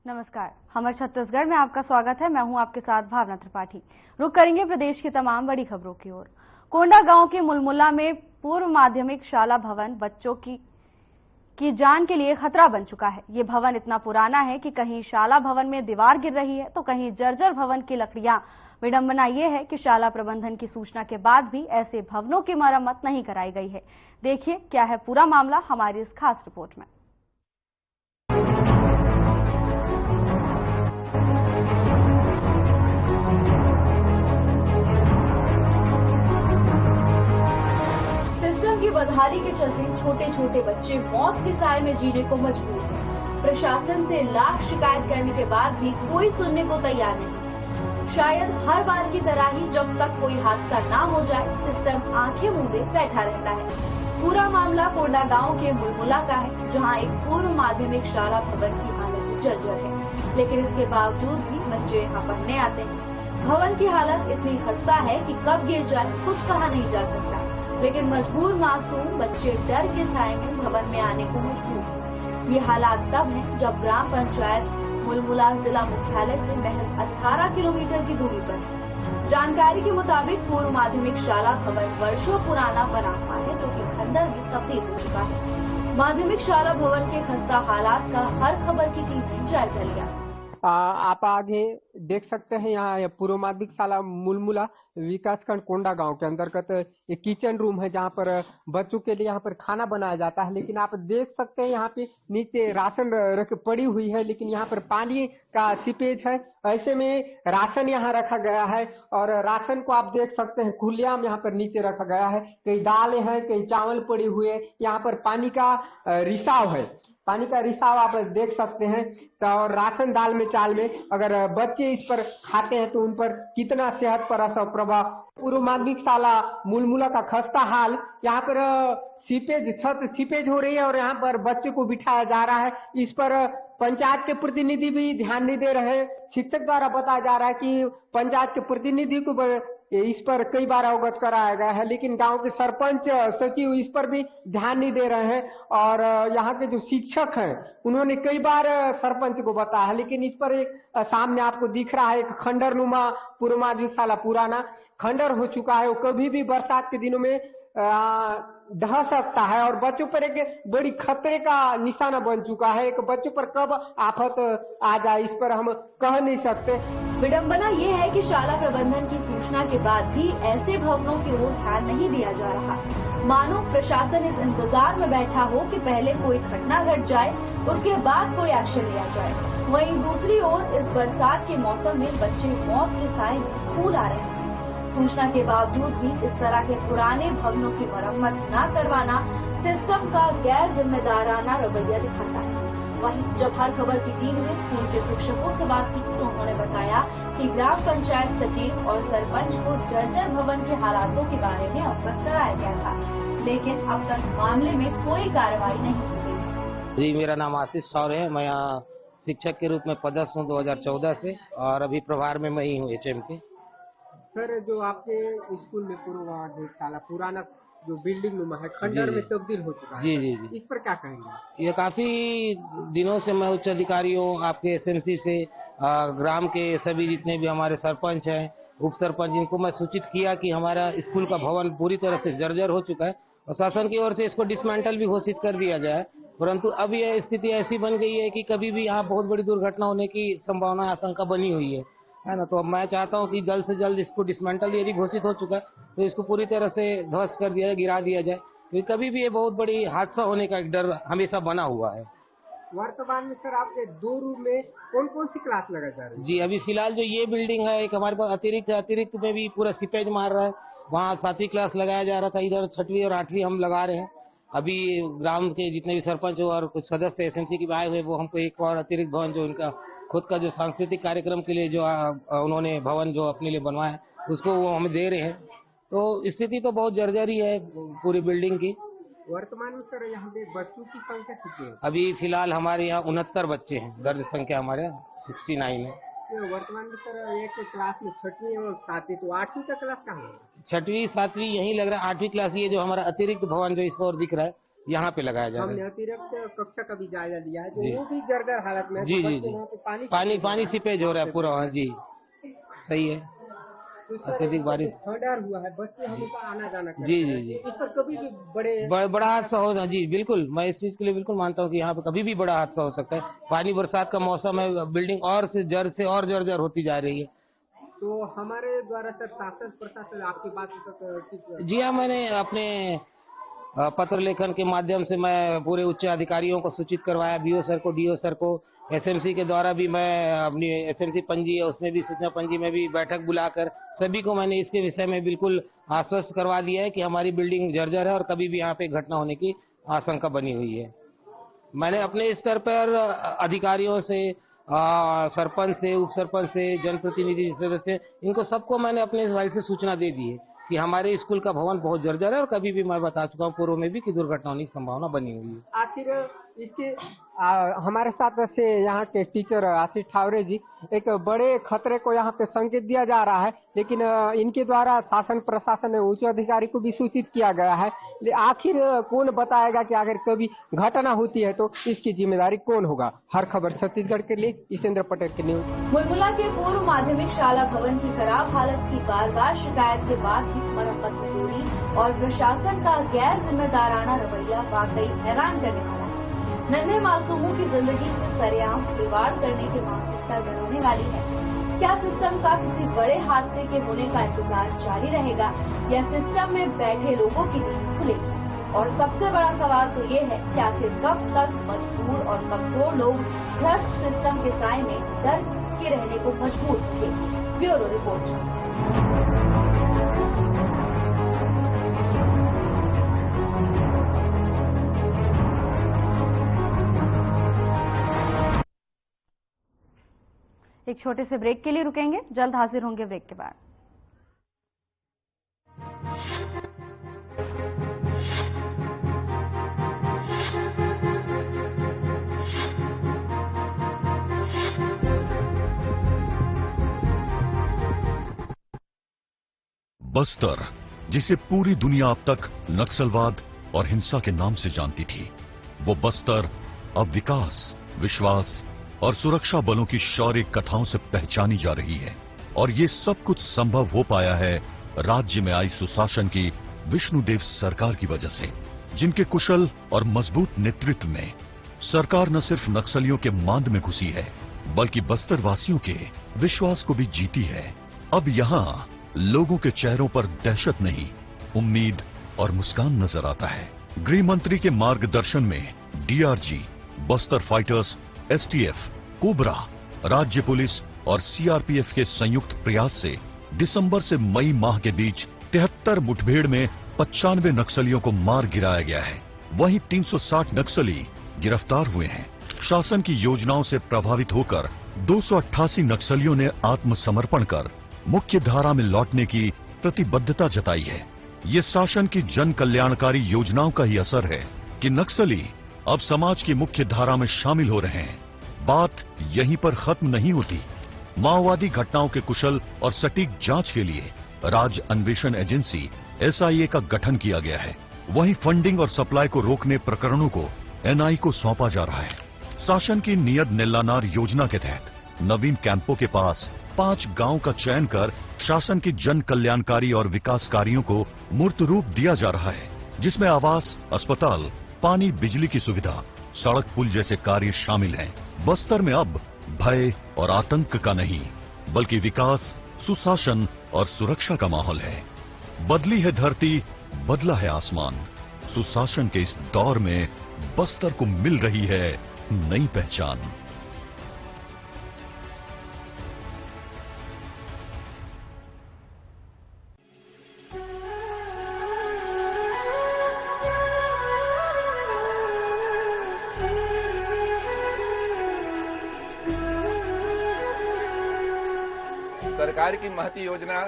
नमस्कार, हमर छत्तीसगढ़ में आपका स्वागत है। मैं हूं आपके साथ भावना त्रिपाठी। रुक करेंगे प्रदेश की तमाम बड़ी खबरों की ओर। कोंडा गांव के मुलमुला में पूर्व माध्यमिक शाला भवन बच्चों की जान के लिए खतरा बन चुका है। ये भवन इतना पुराना है कि कहीं शाला भवन में दीवार गिर रही है तो कहीं जर्जर भवन की लकड़ियां। विडंबना ये है कि शाला प्रबंधन की सूचना के बाद भी ऐसे भवनों की मरम्मत नहीं कराई गई है। देखिए क्या है पूरा मामला हमारी इस खास रिपोर्ट में। बदहाली के चलते छोटे छोटे बच्चे मौत के साए में जीने को मजबूर हैं। प्रशासन से लाख शिकायत करने के बाद भी कोई सुनने को तैयार नहीं। शायद हर बार की तरह ही जब तक कोई हादसा ना हो जाए सिस्टम आंखें मूंदे बैठा रहता है। पूरा मामला कोंडा गांव के मुलमुला का है, जहां एक पूर्व माध्यमिक शाला भवन की हालत जर्जर है, लेकिन इसके बावजूद भी बच्चे यहाँ पढ़ने आते हैं। भवन की हालत इतनी खस्ता है कि कब गिर जाए कुछ कहा नहीं जा सकता, लेकिन मजबूर मासूम बच्चे डर के साए में भवन में आने को मजबूर हैं। ये हालात तब हैं जब ग्राम पंचायत मुलमुला जिला मुख्यालय से महज 18 किलोमीटर की दूरी पर है। जानकारी के मुताबिक पूर्व माध्यमिक शाला भवन वर्षों पुराना बना हुआ है, जो कि खंडर में तब्दील हो चुका है। माध्यमिक शाला भवन के खस्ता हालात का हर खबर की टीम ने जायजा लिया। आप आगे देख सकते हैं यहाँ पूर्व माध्यमिक शाला मुलमुला विकासखंड कोंडा गांव के अंतर्गत एक किचन रूम है, जहाँ पर बच्चों के लिए यहाँ पर खाना बनाया जाता है। लेकिन आप देख सकते हैं यहाँ पे नीचे राशन रख पड़ी हुई है, लेकिन यहाँ पर पानी का सीपेज है। ऐसे में राशन यहाँ रखा गया है और राशन को आप देख सकते हैं खुलेआम यहाँ पर नीचे रखा गया है। कई दालें हैं, कई चावल पड़े हुए, यहाँ पर पानी का रिसाव है। पानी का रिसाव आप देख सकते हैं। तो राशन दाल में चाल में अगर बच्चे इस पर खाते हैं तो उन पर कितना सेहत पर असर प्रभाव। पूर्व माध्यमिक शाला मुलमुला का खस्ता हाल, यहाँ पर छत सीपेज हो रही है और यहाँ पर बच्चे को बिठाया जा रहा है। इस पर पंचायत के प्रतिनिधि भी ध्यान नहीं दे रहे हैं। शिक्षक द्वारा बताया जा रहा है कि पंचायत के प्रतिनिधि को इस पर कई बार अवगत कराया गया है, लेकिन गांव के सरपंच सचिव इस पर भी ध्यान नहीं दे रहे हैं। और यहाँ के जो शिक्षक हैं उन्होंने कई बार सरपंच को बताया है, लेकिन इस पर एक सामने आपको दिख रहा है एक खंडर नुमा पूर्व माध्यमिक शाला पुराना खंडर हो चुका है। वो कभी भी बरसात के दिनों में ढह सकता है और बच्चों पर एक बड़ी खतरे का निशाना बन चुका है। एक बच्चों पर कब आफत आ जाए इस पर हम कह नहीं सकते। विडंबना ये है कि शाला प्रबंधन की सूचना के बाद भी ऐसे भवनों की ओर ध्यान नहीं दिया जा रहा। मानो प्रशासन इस इंतजार में बैठा हो कि पहले कोई घटना घट जाए, उसके बाद कोई एक्शन लिया जाए। वहीं दूसरी ओर इस बरसात के मौसम में बच्चे मौत के साए में स्कूल आ रहे हैं। सूचना के बावजूद भी इस तरह के पुराने भवनों की मरम्मत न करवाना सिस्टम का गैर जिम्मेदाराना रवैया दिखाता है। वहीं जब हर खबर की टीम ने स्कूल के शिक्षकों से बात की तो उन्होंने बताया कि ग्राम पंचायत सचिव और सरपंच को जर्जर भवन के हालातों के बारे में अवगत कराया गया था, लेकिन अब तक मामले में कोई कार्रवाई नहीं की गई। जी, मेरा नाम आशीष ठौर है। मैं यहाँ शिक्षक के रूप में पदस्थ हूँ 2014 से और अभी प्रभार में मैं ही हूँ HM के। सर, जो आपके स्कूल में पूर्व माध्यमिक शाला पुराना जो बिल्डिंग नुमा है खंडर में तब्दील हो चुका है, जी, इस पर क्या कहेंगे? ये काफी दिनों से मैं उच्च अधिकारियों आपके SMC से ग्राम के सभी जितने भी हमारे सरपंच हैं, उप सरपंच, इनको मैं सूचित किया कि हमारा स्कूल का भवन पूरी तरह से जर्जर हो चुका है और शासन की ओर से इसको डिसमेंटल भी घोषित कर दिया जाए। परंतु अब यह स्थिति ऐसी बन गई है कि कभी भी यहाँ बहुत बड़ी दुर्घटना होने की संभावना आशंका बनी हुई है ना। तो अब मैं चाहता हूँ कि जल्द से जल्द इसको डिसमेंटल यदि घोषित हो चुका है तो इसको पूरी तरह से ध्वस्त कर दिया जाए, गिरा दिया जाए, क्योंकि कभी भी ये बहुत बड़ी हादसा होने का एक डर हमेशा बना हुआ है। वर्तमान में सर आपके 2 रूम में कौन कौन सी क्लास लगा जा रही है? जी, अभी फिलहाल जो ये बिल्डिंग है, एक हमारे पास अतिरिक्त में भी पूरा सीपेज मार रहा है, वहाँ 7वीं क्लास लगाया जा रहा था, इधर 6वीं और 8वीं हम लगा रहे हैं। अभी ग्राम के जितने भी सरपंच और कुछ सदस्य SMC की आए हुए, वो हमको एक और अतिरिक्त भवन जो उनका खुद का जो सांस्कृतिक कार्यक्रम के लिए जो उन्होंने भवन जो अपने लिए बनवाया उसको वो हमें दे रहे हैं। तो स्थिति तो बहुत जर्जर ही है पूरी बिल्डिंग की। वर्तमान में सर यहाँ पे बच्चों की संख्या कितनी है? अभी फिलहाल हमारे यहाँ 69 बच्चे हैं, दर्ज संख्या हमारे यहाँ 69 है। वर्तमान में सर एक क्लास में 6वीं और 7वीं, तो 8वीं का क्लास कहाँ है? 6वीं 7वीं यही लग रहा है। 8वीं क्लास ये जो हमारा अतिरिक्त भवन जो इस ओर दिख रहा है यहाँ पे लगाया जा रहा हमने है। अतिरिक्त कक्षा का भी जायजा लिया है, जी। तो वो भी जर्जर हालत में है, जी तो जी बच्चे जी, वहाँ पे पानी सीपेज हो रहा है पूरा वहाँ। जी सही है, तो सर अत्यधिक बारिश। खंडार हुआ है, बच्चे हमेशा आना जाना करते जी जी हैं, जी, तो इस पर कभी भी बड़ा हादसा हो। जी बिल्कुल, मैं इस चीज के लिए बिल्कुल मानता हूँ कि यहाँ पे कभी भी बड़ा हादसा हो सकता है। पानी बरसात का मौसम है, बिल्डिंग और से और जर्जर होती जा रही है। तो हमारे द्वारा सर शासन प्रशासन आपकी बात तक जी हाँ, मैंने अपने पत्र लेखन के माध्यम से मैं पूरे उच्च अधिकारियों को सूचित करवाया, बीओ सर को, डीओ सर को, एसएमसी के द्वारा भी मैं अपनी एसएमसी पंजी है उसमें भी, सूचना पंजी में भी बैठक बुलाकर सभी को मैंने इसके विषय में बिल्कुल आश्वस्त करवा दिया है कि हमारी बिल्डिंग जर्जर है और कभी भी यहाँ पे घटना होने की आशंका बनी हुई है। मैंने अपने स्तर पर अधिकारियों से, सरपंच से, उप सरपंच से, जनप्रतिनिधि सदस्य, इनको सबको मैंने अपने साइड से सूचना दे दी है कि हमारे स्कूल का भवन बहुत जर्जर है और कभी भी मैं बता चुका हूँ पूर्व में भी कि दुर्घटना होने की संभावना बनी हुई है। आखिर इसके हमारे साथ से यहाँ के टीचर आशीष ठावरे जी, एक बड़े खतरे को यहाँ पे संकेत दिया जा रहा है, लेकिन इनके द्वारा शासन प्रशासन उच्च अधिकारी को भी सूचित किया गया है। आखिर कौन बताएगा कि अगर कभी घटना होती है तो इसकी जिम्मेदारी कौन होगा। हर खबर छत्तीसगढ़ के लिए ईशेंद्र पटेल की न्यूज। मुलमुला के पूर्व माध्यमिक शाला भवन की खराब हालत की बार-बार शिकायत के बाद भी मरम्मत नहीं हुई और प्रशासन का गैर जिम्मेदाराना रवैया वाकई हैरान करने वाला है। नन्हे मासूमों की जिंदगी से सरेआम खिलवाड़ करने की मानसिकता डराने वाली है। क्या सिस्टम का किसी बड़े हादसे के होने का इंतजार जारी रहेगा या सिस्टम में बैठे लोगों की नींद खुलेगी? और सबसे बड़ा सवाल तो ये है कि आखिर कब तक मजबूर और कमजोर लोग भ्रष्ट सिस्टम के साए में डर के रहने को मजबूर होंगे। Bureau report. एक छोटे से ब्रेक के लिए रुकेंगे, जल्द हाजिर होंगे ब्रेक के बाद। बस्तर, जिसे पूरी दुनिया अब तक नक्सलवाद और हिंसा के नाम से जानती थी, वो बस्तर अब विकास, विश्वास और सुरक्षा बलों की शौर्य कथाओं से पहचानी जा रही है। और ये सब कुछ संभव हो पाया है राज्य में आई सुशासन की विष्णुदेव सरकार की वजह से, जिनके कुशल और मजबूत नेतृत्व में सरकार न सिर्फ नक्सलियों के मांद में घुसी है, बल्कि बस्तर वासियों के विश्वास को भी जीती है। अब यहाँ लोगों के चेहरों पर दहशत नहीं, उम्मीद और मुस्कान नजर आता है। गृह मंत्री के मार्गदर्शन में DRG, Bastar fighters, STF, cobra, राज्य पुलिस और सीआरपीएफ के संयुक्त प्रयास से दिसंबर से मई माह के बीच 73 मुठभेड़ में 95 नक्सलियों को मार गिराया गया है। वहीं 360 नक्सली गिरफ्तार हुए हैं। शासन की योजनाओं से प्रभावित होकर 288 नक्सलियों ने आत्मसमर्पण कर मुख्य धारा में लौटने की प्रतिबद्धता जताई है। ये शासन की जन कल्याणकारी योजनाओं का ही असर है कि नक्सली अब समाज की मुख्य धारा में शामिल हो रहे हैं। बात यहीं पर खत्म नहीं होती। माओवादी घटनाओं के कुशल और सटीक जांच के लिए राज्य अन्वेषण एजेंसी एसआईए का गठन किया गया है। वहीं फंडिंग और सप्लाई को रोकने प्रकरणों को एनआई को सौंपा जा रहा है। शासन की नियत नेल्लानार योजना के तहत नवीन कैंपों के पास 5 गांव का चयन कर शासन की जन कल्याणकारी और विकास कार्यों को मूर्त रूप दिया जा रहा है, जिसमें आवास, अस्पताल, पानी, बिजली की सुविधा, सड़क, पुल जैसे कार्य शामिल हैं। बस्तर में अब भय और आतंक का नहीं, बल्कि विकास, सुशासन और सुरक्षा का माहौल है। बदली है धरती, बदला है आसमान। सुशासन के इस दौर में बस्तर को मिल रही है नई पहचान। सरकार की महती योजना,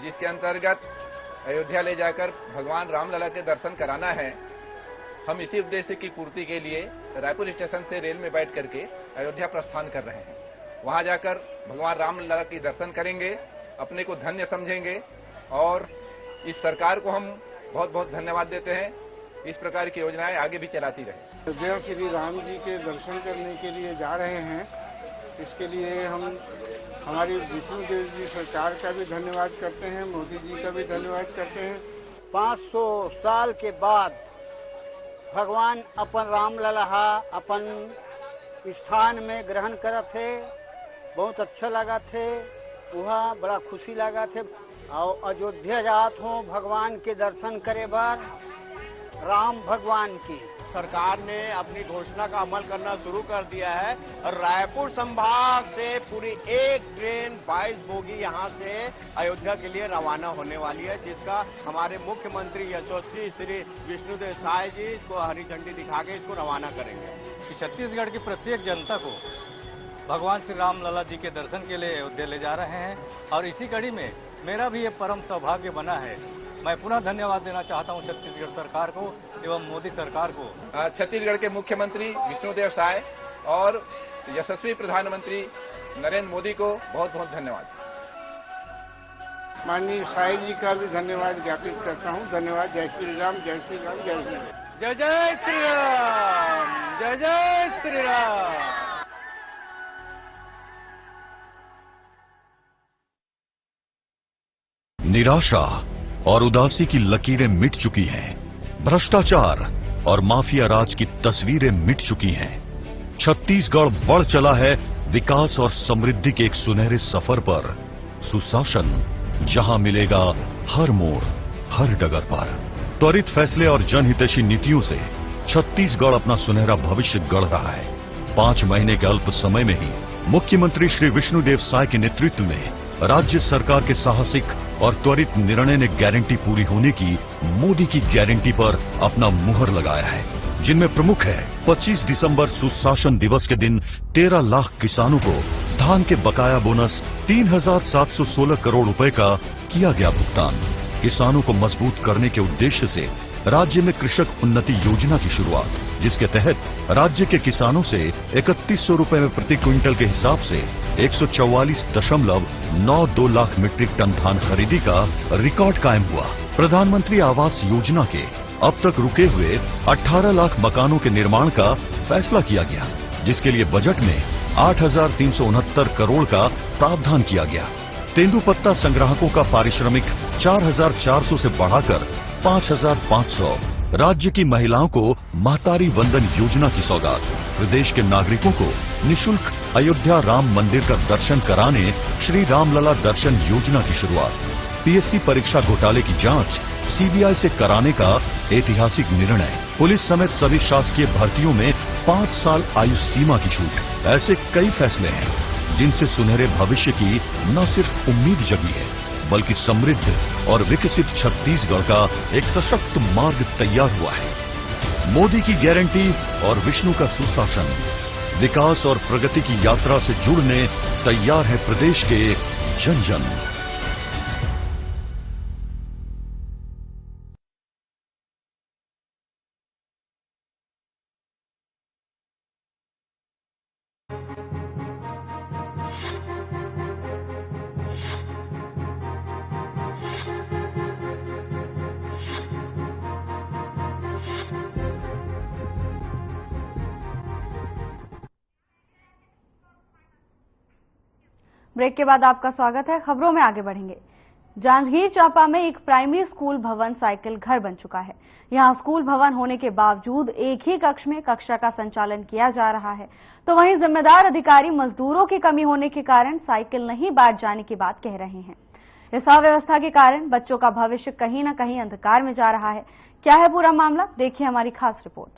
जिसके अंतर्गत अयोध्या ले जाकर भगवान रामलला के दर्शन कराना है, हम इसी उद्देश्य की पूर्ति के लिए रायपुर स्टेशन से रेल में बैठ करके अयोध्या प्रस्थान कर रहे हैं। वहां जाकर भगवान रामलला के दर्शन करेंगे, अपने को धन्य समझेंगे और इस सरकार को हम बहुत बहुत धन्यवाद देते हैं इस प्रकार की योजनाएं आगे भी चलाती रहे। अयोध्या श्री राम जी के दर्शन करने के लिए जा रहे हैं, इसके लिए हम हमारी विष्णुदेव जी सरकार का भी धन्यवाद करते हैं, मोदी जी का भी धन्यवाद करते हैं। 500 साल के बाद भगवान अपन रामलला अपन स्थान में ग्रहण करत थे, बहुत अच्छा लगा थे, वहाँ बड़ा खुशी लगा थे। और अयोध्या जात हो भगवान के दर्शन करे बार, राम भगवान की सरकार ने अपनी घोषणा का अमल करना शुरू कर दिया है और रायपुर संभाग से पूरी एक ट्रेन 22 बोगी यहां से अयोध्या के लिए रवाना होने वाली है, जिसका हमारे मुख्यमंत्री यशस्वी श्री विष्णुदेव साय जी इसको हरी झंडी दिखा के इसको रवाना करेंगे। छत्तीसगढ़ की प्रत्येक जनता को भगवान श्री राम लला जी के दर्शन के लिए अयोध्या ले जा रहे हैं और इसी कड़ी में मेरा भी ये परम सौभाग्य बना है। मैं पुनः धन्यवाद देना चाहता हूं छत्तीसगढ़ सरकार को एवं मोदी सरकार को। छत्तीसगढ़ के मुख्यमंत्री विष्णुदेव साय और यशस्वी प्रधानमंत्री नरेंद्र मोदी को बहुत बहुत धन्यवाद। माननीय साय जी का भी धन्यवाद ज्ञापित करता हूं। धन्यवाद। जय श्री राम, जय श्री राम, जय श्री राम। जय जय श्री राम, जय जय श्री राम। निराशा और उदासी की लकीरें मिट चुकी हैं। भ्रष्टाचार और माफिया राज की तस्वीरें मिट चुकी हैं। छत्तीसगढ़ बढ़ चला है विकास और समृद्धि के एक सुनहरे सफर पर। सुशासन जहां मिलेगा हर मोड़, हर डगर पर। त्वरित फैसले और जनहितैषी नीतियों से छत्तीसगढ़ अपना सुनहरा भविष्य गढ़ रहा है। 5 महीने के अल्प समय में ही मुख्यमंत्री श्री विष्णुदेव साय के नेतृत्व में राज्य सरकार के साहसिक और त्वरित निर्णय ने गारंटी पूरी होने की मोदी की गारंटी पर अपना मुहर लगाया है, जिनमें प्रमुख है 25 दिसंबर सुशासन दिवस के दिन 13 लाख किसानों को धान के बकाया बोनस 3,716 करोड़ रुपए का किया गया भुगतान। किसानों को मजबूत करने के उद्देश्य से राज्य में कृषक उन्नति योजना की शुरुआत, जिसके तहत राज्य के किसानों से 3100 रुपए में प्रति क्विंटल के हिसाब से 144.92 लाख मीट्रिक टन धान खरीदी का रिकॉर्ड कायम हुआ। प्रधानमंत्री आवास योजना के अब तक रुके हुए 18 लाख मकानों के निर्माण का फैसला किया गया, जिसके लिए बजट में 8,369 करोड़ का प्रावधान किया गया। तेंदुपत्ता संग्राहकों का पारिश्रमिक 4,400 से बढ़ाकर 5,500। राज्य की महिलाओं को महतारी वंदन योजना की सौगात। प्रदेश के नागरिकों को निशुल्क अयोध्या राम मंदिर का दर्शन कराने श्री रामलला दर्शन योजना की शुरुआत। पीएससी परीक्षा घोटाले की जांच सीबीआई से कराने का ऐतिहासिक निर्णय। पुलिस समेत सभी शासकीय भर्तियों में 5 साल आयु सीमा की छूट। ऐसे कई फैसले हैं जिनसे सुनहरे भविष्य की न सिर्फ उम्मीद जगी है, बल्कि समृद्ध और विकसित छत्तीसगढ़ का एक सशक्त मार्ग तैयार हुआ है। मोदी की गारंटी और विष्णु का सुशासन विकास और प्रगति की यात्रा से जुड़ने तैयार है प्रदेश के जन जन। ब्रेक के बाद आपका स्वागत है। खबरों में आगे बढ़ेंगे। जांजगीर चांपा में एक प्राइमरी स्कूल भवन साइकिल घर बन चुका है। यहां स्कूल भवन होने के बावजूद एक ही कक्ष में कक्षा का संचालन किया जा रहा है, तो वहीं जिम्मेदार अधिकारी मजदूरों की कमी होने के कारण साइकिल नहीं बांट जाने की बात कह रहे हैं। इस अव्यवस्था के कारण बच्चों का भविष्य कहीं न कहीं अंधकार में जा रहा है। क्या है पूरा मामला, देखिए हमारी खास रिपोर्ट।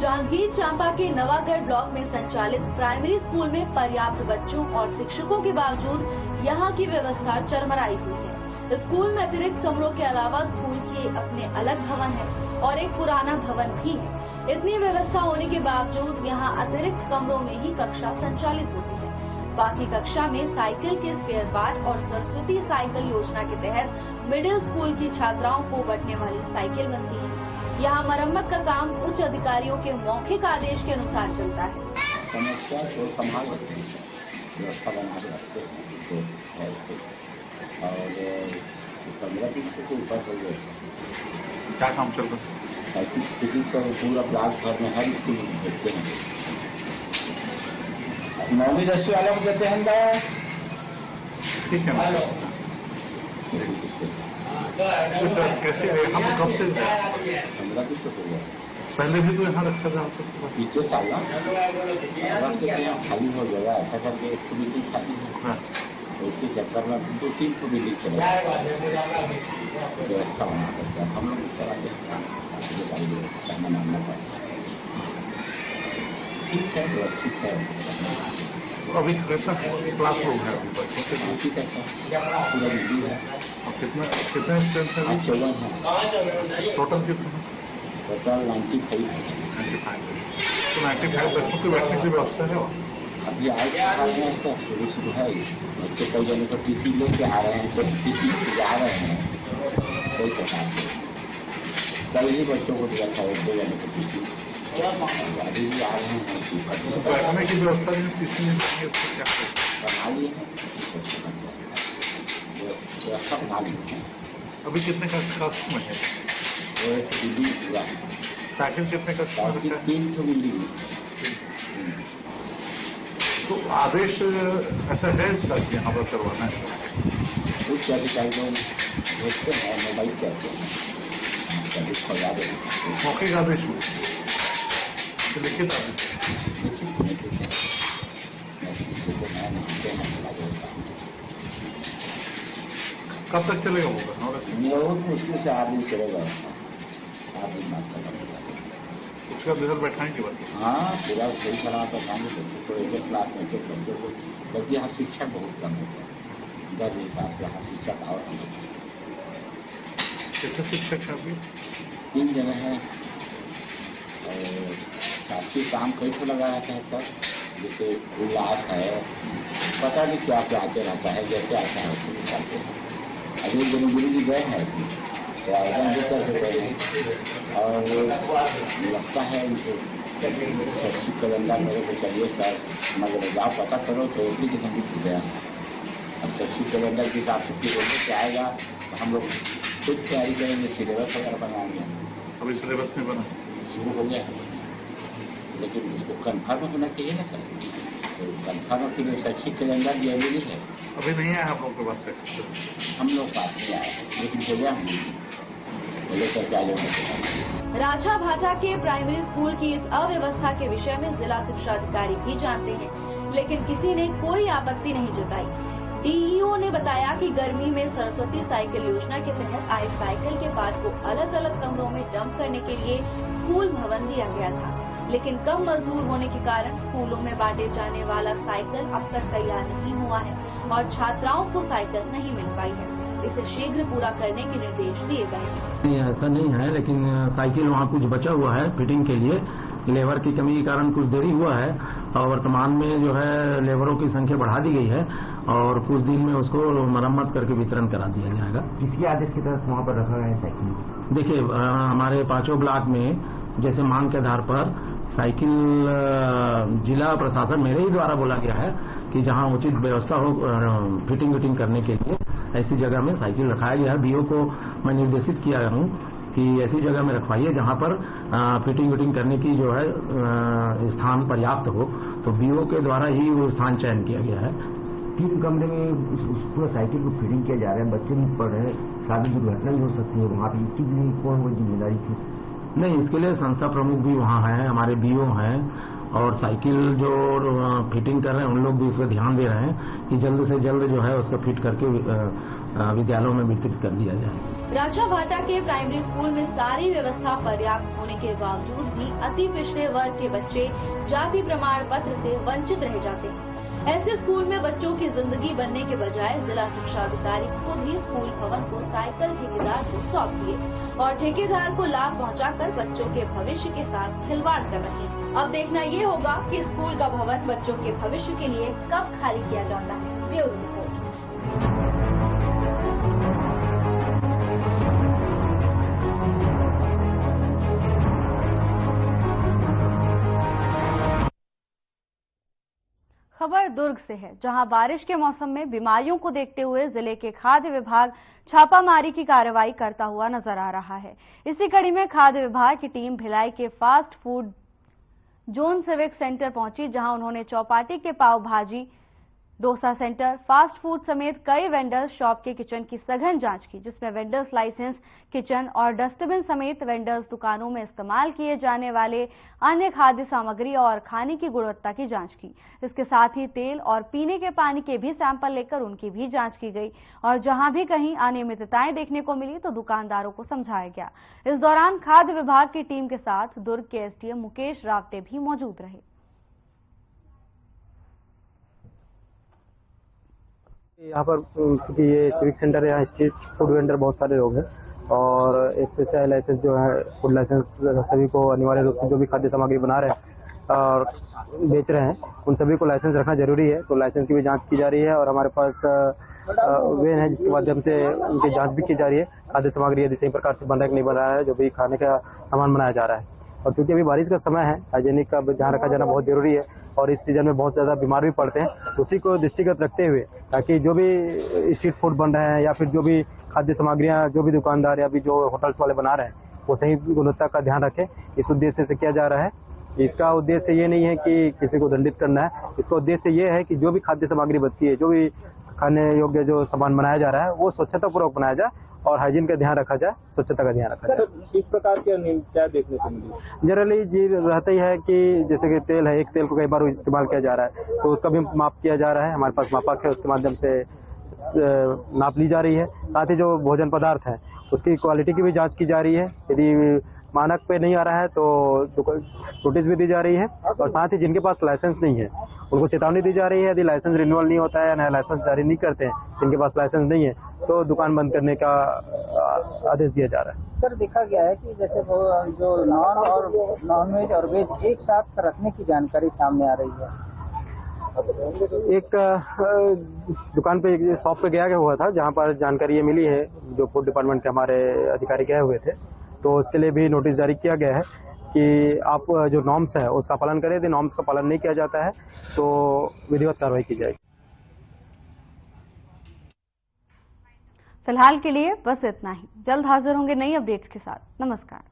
जांजगीर चांपा के नवागढ़ ब्लॉक में संचालित प्राइमरी स्कूल में पर्याप्त बच्चों और शिक्षकों के बावजूद यहां की व्यवस्था चरमराई हुई है। स्कूल में अतिरिक्त कमरों के अलावा स्कूल के अपने अलग भवन है और एक पुराना भवन भी है। इतनी व्यवस्था होने के बावजूद यहां अतिरिक्त कमरों में ही कक्षा संचालित होती है। बाकी कक्षा में साइकिल के स्पेयर पार्ट और सरस्वती साइकिल योजना के तहत मिडिल स्कूल की छात्राओं को बंटने वाली साइकिल बनती है। यहाँ मरम्मत का काम उच्च अधिकारियों के मौखिक आदेश के अनुसार चलता है। समस्या को संभाल रखते हैं, व्यवस्था बना के रखते हैं तो है ऐसे। और 15 दिन से तो ऊपर हो गया। क्या काम चल रहा है? ऐसी स्थिति तो पूरा ब्लॉक भर में हर स्कूल में देखते हैं। 9वीं 10वीं वालों को देते हैं। ठीक है, कैसे हम कब से 15 दिन तो हो गया। पहले भी तो यहाँ रखा था पीछे साल यहाँ खाली हो गया, ऐसा करके एक तो बिल्डिंग खाली है, तो इसके चक्कर में 2-3 तो बिल्डिंग चला व्यवस्था बना करके हम लोग चलाते हैं, व्यवस्था मानना पड़ता है। ठीक है, व्यवस्थित है। अभी कैसा क्लासरूम है पूरा बिल्डिंग है। कितना स्ट्रेंथ है? 14 है। टोटल कितना है? टोटल 95 है। तो 95 बच्चों के बैठने की व्यवस्था है? अभी आए हैं तो शुरू है। बच्चे कई जगह तो टीसी लेके आ रहे हैं, तो टीसी जा रहे हैं कई प्रकार से। कल ही बच्चों को दिया था 1-2 जगह को टीसी, अभी भी आ रहे हैं। बैठने की व्यवस्था बना लिए हैं, व्यवस्था बना ली है। अभी कितने का कस्ट में है? बिल्डिंग पूरा। साइकिल कितने का? 3 तो बिल्डिंग। तो आदेश ऐसा है इसका कि यहाँ पर करवाना है? उच्च अधिकारी लोग भेजते हैं, मोबाइल कहते हैं, आदेश खोला दें। मौखिक आदेश में लिखित आदेश कब तक चलेगा? बहुत मुश्किल से आदमी चलेगा, आदमी बात करेगा। उसका रिजल्ट बैठाएंगे बच्चे? हाँ, पूरा सही करा कर पाएंगे बच्चों को, एक क्लास में एक बच्चों को, बल्कि यहाँ शिक्षक बहुत कम होता है। दर हिसाब से यहाँ शिक्षक और कितने शिक्षक हैं अभी? 3 जगह है। और शासकीय काम कई तो लगा रहता है सर, जैसे उल्लास है, पता नहीं क्या क्या आते रहता है, जैसे आता है उसके हिसाब से। अभी गुरु जी गए हैं तो आवेदन भी करके गए हैं, और लगता है उनको शैक्षिक कैलेंडर मेरे को चाहिए सर, मगर जाओ पता करो तो उसी किस्म की चीज़ें हैं। अब शैक्षिक कैलेंडर के हिसाब से फिर बोलने से आएगा तो हम लोग खुद तैयारी करेंगे, सिलेबस वगैरह बनवाएंगे। अभी सिलेबस नहीं बना? शुरू हो गया है, लेकिन उसको कन्फर्म होना चाहिए ना सर, तो कन्फर्म के लिए शैक्षिक कैलेंडर जरूरी है। अभी नहीं आया आप लोगों के पास शैक्षिक? हम लोग पास नहीं आए, लेकिन हो गया लेकर के आ जाओ। राजा भाटा के प्राइमरी स्कूल की इस अव्यवस्था के विषय में जिला शिक्षा अधिकारी भी जानते हैं, लेकिन किसी ने कोई आपत्ति नहीं जताई। डीईओ ने बताया कि गर्मी में सरस्वती साइकिल योजना के तहत आए साइकिल के पार्ट को अलग अलग कमरों में डंप करने के लिए स्कूल भवन दिया गया था, लेकिन कम मजदूर होने के कारण स्कूलों में बांटे जाने वाला साइकिल अब तक तैयार नहीं हुआ है और छात्राओं को साइकिल नहीं मिल पाई है। इसे शीघ्र पूरा करने के निर्देश दिए गए हैं। ऐसा नहीं है, लेकिन साइकिल वहाँ कुछ बचा हुआ है फिटिंग के लिए। लेबर की कमी के कारण कुछ देरी हुआ है और वर्तमान में जो है लेबरों की संख्या बढ़ा दी गई है और कुछ दिन में उसको मरम्मत करके वितरण करा दिया जाएगा। किसके आदेश के तहत वहाँ पर रखा गया है साइकिल? देखिए, हमारे 5 ब्लॉक में जैसे मांग के आधार पर साइकिल जिला प्रशासन मेरे ही द्वारा बोला गया है कि जहाँ उचित व्यवस्था हो फिटिंग विटिंग करने के लिए ऐसी जगह में साइकिल रखाया गया है। बीओ को मैं निर्देशित किया हूँ कि ऐसी जगह में रखवाइए जहाँ पर फिटिंग विटिंग करने की जो है स्थान पर्याप्त हो, तो बीओ के द्वारा ही वो स्थान चयन किया गया है। 3 कमरे में पूरा साइकिल को फिटिंग किया जा रहा है, बच्चे नहीं पढ़ रहे हैं, शादी दुर्घटना भी हो सकती है वहाँ पे, इसके लिए कौन वो जिम्मेदारी थी? नहीं, इसके लिए संस्था प्रमुख भी वहाँ हैं, हमारे बीओ हैं और साइकिल जो फिटिंग कर रहे हैं उन लोग भी इस पर ध्यान दे रहे हैं कि जल्द से जल्द जो है उसका फिट करके विद्यालयों में वितरित कर दिया जाए। राजा भाटा के प्राइमरी स्कूल में सारी व्यवस्था पर्याप्त होने के बावजूद भी अति पिछड़े वर्ग के बच्चे जाति प्रमाण पत्र से वंचित रह जाते हैं। ऐसे स्कूल में बच्चों की जिंदगी बनने के बजाय जिला शिक्षा अधिकारी खुद ही स्कूल भवन को साइकिल ठेकेदार को सौंप दिए और ठेकेदार को लाभ पहुंचाकर बच्चों के भविष्य के साथ खिलवाड़ कर रहे हैं। अब देखना ये होगा कि स्कूल का भवन बच्चों के भविष्य के लिए कब खाली किया जाता है। Bureau report. खबर दुर्ग से है, जहां बारिश के मौसम में बीमारियों को देखते हुए जिले के खाद्य विभाग छापामारी की कार्रवाई करता हुआ नजर आ रहा है। इसी कड़ी में खाद्य विभाग की टीम भिलाई के fast food zone civic centre पहुंची, जहां उन्होंने चौपाटी के पाव भाजी डोसा सेंटर, फास्ट फूड समेत कई वेंडर्स शॉप के किचन की सघन जांच की, जिसमें वेंडर्स लाइसेंस, किचन और डस्टबिन समेत वेंडर्स दुकानों में इस्तेमाल किए जाने वाले अन्य खाद्य सामग्री और खाने की गुणवत्ता की जांच की। इसके साथ ही तेल और पीने के पानी के भी सैंपल लेकर उनकी भी जांच की गई और जहां भी कहीं अनियमितताएं देखने को मिली तो दुकानदारों को समझाया गया। इस दौरान खाद्य विभाग की टीम के साथ दुर्ग के एसडीएम मुकेश रावते भी मौजूद रहे। यहाँ पर क्योंकि ये सिविक सेंटर है, यहाँ स्ट्रीट फूड वेंडर बहुत सारे लोग हैं और FSSAI लाइसेंस जो है फूड लाइसेंस सभी को अनिवार्य रूप से जो भी खाद्य सामग्री बना रहे हैं और बेच रहे हैं उन सभी को लाइसेंस रखना जरूरी है। तो लाइसेंस की भी जांच की जा रही है और हमारे पास वेन है जिसके माध्यम से उनकी जांच भी की जा रही है। खाद्य सामग्री यदि सही प्रकार से बन रहा है कि नहीं बन रहा है, जो भी खाने का सामान बनाया जा रहा है। और चूंकि अभी बारिश का समय है, हाइजीनिक का ध्यान रखा जाना बहुत जरूरी है और इस सीजन में बहुत ज्यादा बीमार भी पड़ते हैं, उसी को दृष्टिगत रखते हुए ताकि जो भी स्ट्रीट फूड बन रहे हैं या फिर जो भी खाद्य सामग्रियां जो भी दुकानदार या भी जो होटल्स वाले बना रहे हैं वो सही गुणवत्ता का ध्यान रखें, इस उद्देश्य से किया जा रहा है। इसका उद्देश्य ये नहीं है कि किसी को दंडित करना है, इसका उद्देश्य ये है कि जो भी खाद्य सामग्री बनती है, जो भी खाने योग्य जो सामान बनाया जा रहा है वो स्वच्छता पूर्वक बनाया जाए और हाइजीन का ध्यान रखा जाए, स्वच्छता का ध्यान रखा जाए। किस प्रकार के क्या देखने को मिली? जनरली जी रहता ही है कि जैसे कि तेल है, एक तेल को कई बार इस्तेमाल किया जा रहा है तो उसका भी माप किया जा रहा है। हमारे पास मापक है, उसके माध्यम से नाप ली जा रही है। साथ ही जो भोजन पदार्थ है उसकी क्वालिटी की भी जांच की जा रही है। यदि मानक पे नहीं आ रहा है तो नोटिस भी दी जा रही है और साथ ही जिनके पास लाइसेंस नहीं है उनको चेतावनी दी जा रही है। यदि लाइसेंस रिन्यूअल नहीं होता है या नया लाइसेंस जारी नहीं करते हैं, जिनके पास लाइसेंस नहीं है तो दुकान बंद करने का आदेश दिया जा रहा है। सर, देखा गया है कि जैसे वो जो नॉन वेज और वेज एक साथ रखने की जानकारी सामने आ रही है। एक दुकान पे शॉप पे गया हुआ था जहाँ पर जानकारी ये मिली है, जो फूड डिपार्टमेंट के हमारे अधिकारी गए हुए थे, तो उसके लिए भी नोटिस जारी किया गया है कि आप जो नॉर्म्स है उसका पालन करें। यदि नॉर्म्स का पालन नहीं किया जाता है तो विधिवत कार्रवाई की जाएगी। फिलहाल के लिए बस इतना ही। जल्द हाजिर होंगे नई अपडेट्स के साथ। नमस्कार।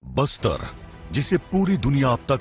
बस्तर, जिसे पूरी दुनिया अब तक